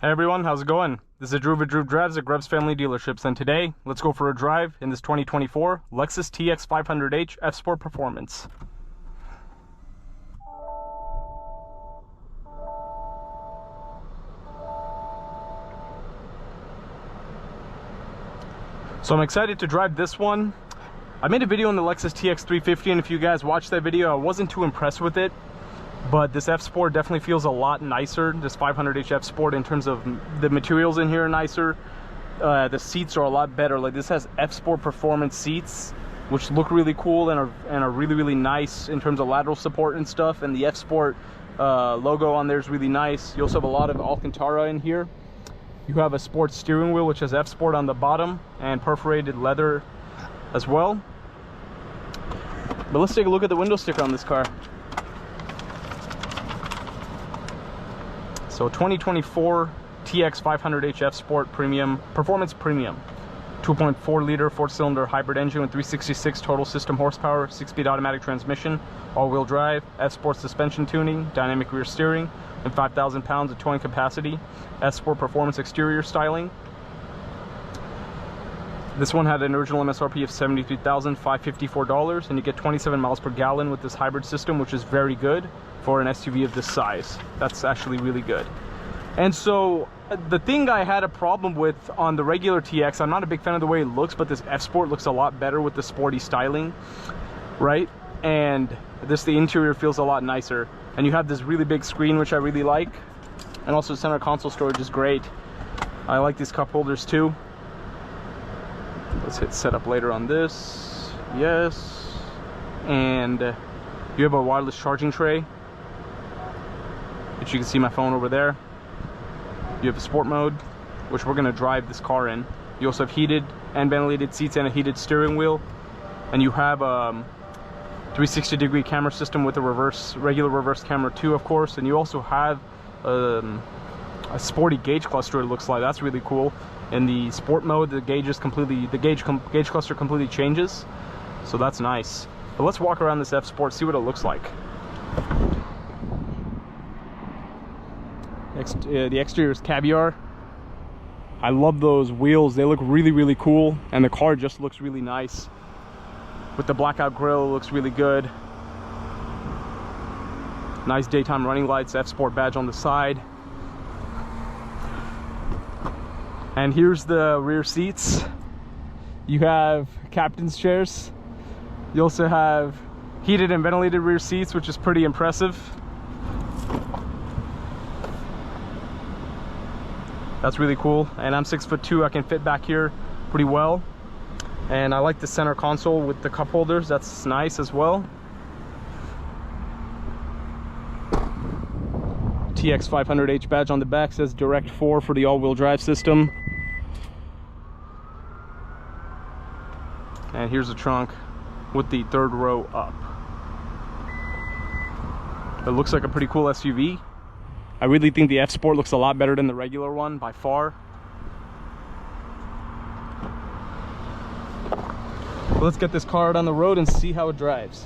Hey everyone, how's it going? This is Drew with Drew Drives at Grubbs Family Dealerships, and today, let's go for a drive in this 2024 Lexus TX 500H F-Sport Performance. So I'm excited to drive this one. I made a video on the Lexus TX 350, and if you guys watched that video, I wasn't too impressed with it. But this F-Sport definitely feels a lot nicer, this 500H F-Sport, in terms of the materials in here are nicer. The seats are a lot better. Like, this has F-Sport performance seats, which look really cool and are really, really nice in terms of lateral support and stuff. And the F-Sport logo on there is really nice. You also have a lot of Alcantara in here. You have a sports steering wheel, which has F-Sport on the bottom, and perforated leather as well. But let's take a look at the window sticker on this car. So 2024 TX 500H F-Sport Premium, Performance Premium. 2.4 liter 4-cylinder hybrid engine with 366 total system horsepower, 6-speed automatic transmission, all-wheel drive, F-Sport suspension tuning, dynamic rear steering, and 5,000 pounds of towing capacity. F-Sport Performance exterior styling. This one had an original MSRP of $73,554, and you get 27 miles per gallon with this hybrid system, which is very good for an SUV of this size. That's actually really good. And so the thing I had a problem with on the regular TX, I'm not a big fan of the way it looks, but this F-Sport looks a lot better with the sporty styling, right? And the interior feels a lot nicer. And you have this really big screen, which I really like. And also center console storage is great. I like these cup holders too. Let's hit setup later on this. Yes. And you have a wireless charging tray, which you can see my phone over there. You have a sport mode, which we're going to drive this car in. You also have heated and ventilated seats and a heated steering wheel. And you have a 360-degree camera system with a regular reverse camera too, of course. And you also have a sporty gauge cluster, it looks like. That's really cool. In the sport mode, the gauge cluster completely changes. So that's nice. But let's walk around this F-Sport, see what it looks like. The exterior is caviar. I love those wheels. They look really, really cool. And the car just looks really nice. With the blackout grille, it looks really good. Nice daytime running lights, F-Sport badge on the side. And here's the rear seats. You have captain's chairs. You also have heated and ventilated rear seats, which is pretty impressive. That's really cool. And I'm 6'2", I can fit back here pretty well. And I like the center console with the cup holders. That's nice as well. TX 500H badge on the back, says Direct 4 for the all-wheel drive system. And here's the trunk with the third row up. It looks like a pretty cool SUV. I really think the F-Sport looks a lot better than the regular one by far. Let's get this car out on the road and see how it drives.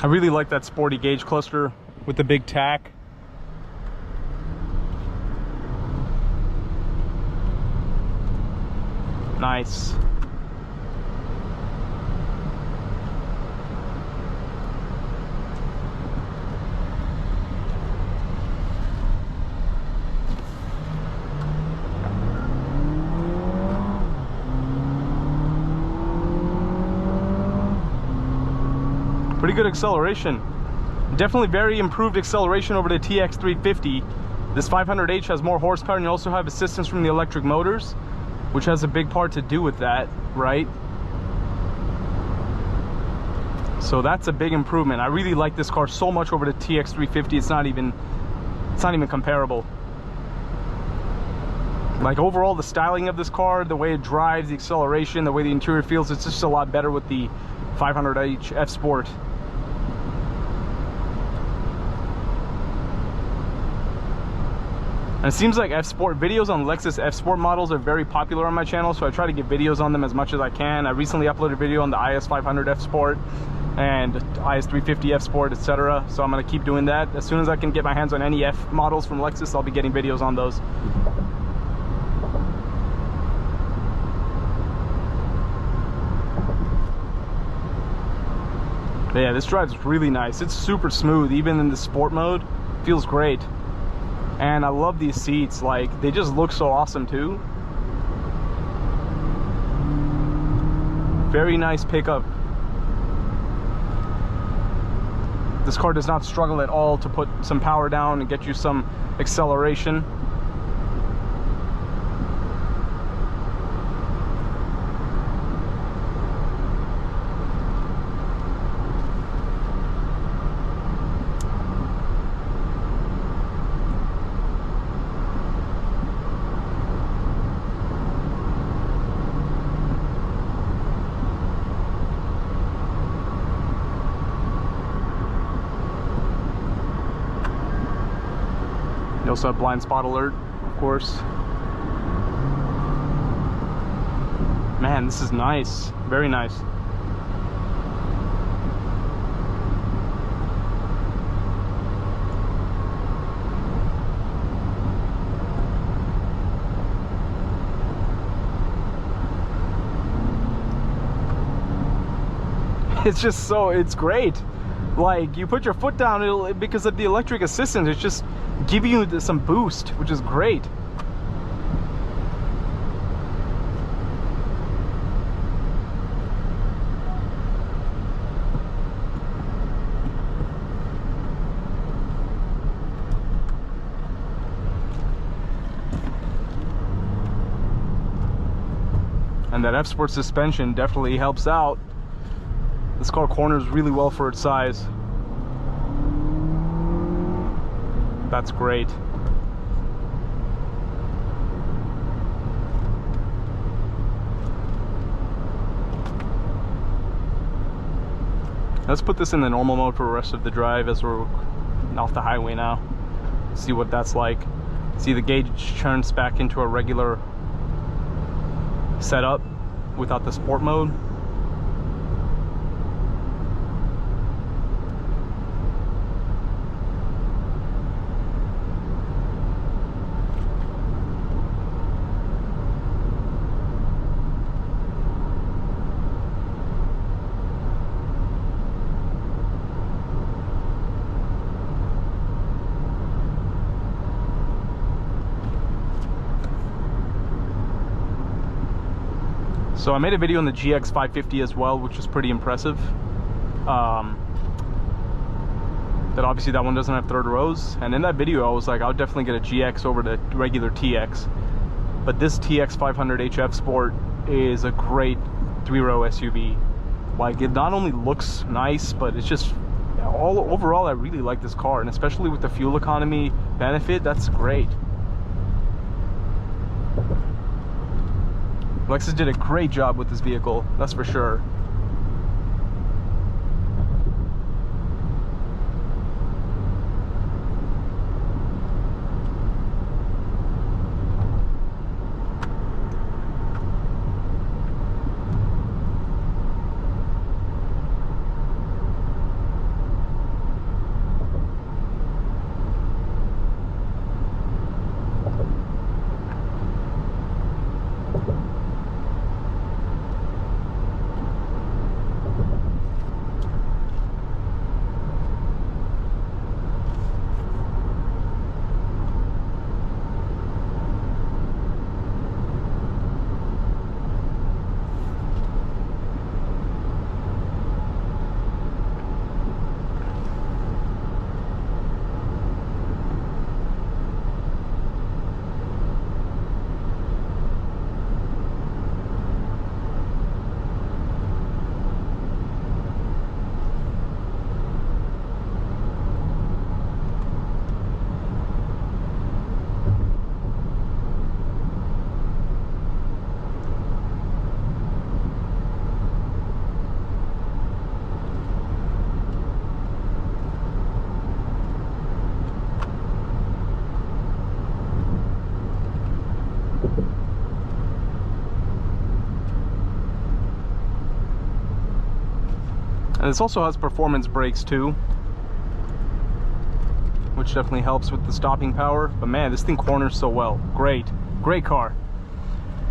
I really like that sporty gauge cluster with the big tack. Nice. Pretty good acceleration. Definitely very improved acceleration over the TX350. This 500H has more horsepower, and you also have assistance from the electric motors, which has a big part to do with that, right? So that's a big improvement. I really like this car so much over the TX350. It's not even comparable. Like overall, the styling of this car, the way it drives, the acceleration, the way the interior feels, it's just a lot better with the 500H F Sport. And it seems like F Sport videos on Lexus F Sport models are very popular on my channel, so I try to get videos on them as much as I can. I recently uploaded a video on the IS500 F Sport and IS350 F Sport, etc. So I'm going to keep doing that. As soon as I can get my hands on any F models from Lexus, I'll be getting videos on those. But yeah, this drives really nice. It's super smooth, even in the sport mode. Feels great. And I love these seats, like they just look so awesome too. Very nice pickup. This car does not struggle at all to put some power down and get you some acceleration. You also have blind spot alert, of course. Man, this is nice. Very nice. It's just so, it's great. Like, you put your foot down, it'll, because of the electric assistance, it's just giving you some boost, which is great. And that F-Sport suspension definitely helps out. This car corners really well for its size. That's great. Let's put this in the normal mode for the rest of the drive as we're off the highway now. See what that's like. See, the gauge turns back into a regular setup without the sport mode. So I made a video on the GX 550 as well, which was pretty impressive. That obviously that one doesn't have third rows, and in that video I was like, I would definitely get a GX over the regular TX. But this TX 500 HF Sport is a great 3-row SUV. Like, it not only looks nice, but it's just overall I really like this car, and especially with the fuel economy benefit, that's great. Lexus did a great job with this vehicle, that's for sure. And this also has performance brakes too, which definitely helps with the stopping power. But man, this thing corners so well. Great car.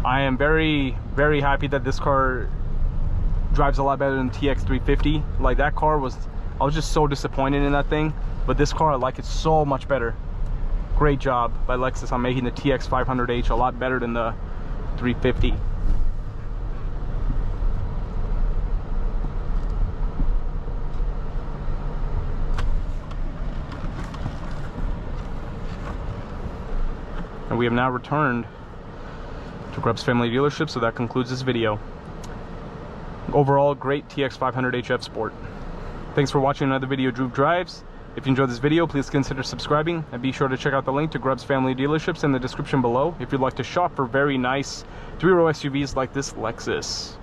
I am very happy that this car drives a lot better than TX350. Like, that car was, I was just so disappointed in that thing, but this car, I like it so much better. Great job by Lexus on making the TX500H a lot better than the 350. And we have now returned to Grubbs Family Dealership, so that concludes this video. Overall, great TX500HF Sport. Thanks for watching another video of Drew Drives. If you enjoyed this video, please consider subscribing, and be sure to check out the link to Grubbs Family Dealerships in the description below if you'd like to shop for very nice 3-row SUVs like this Lexus.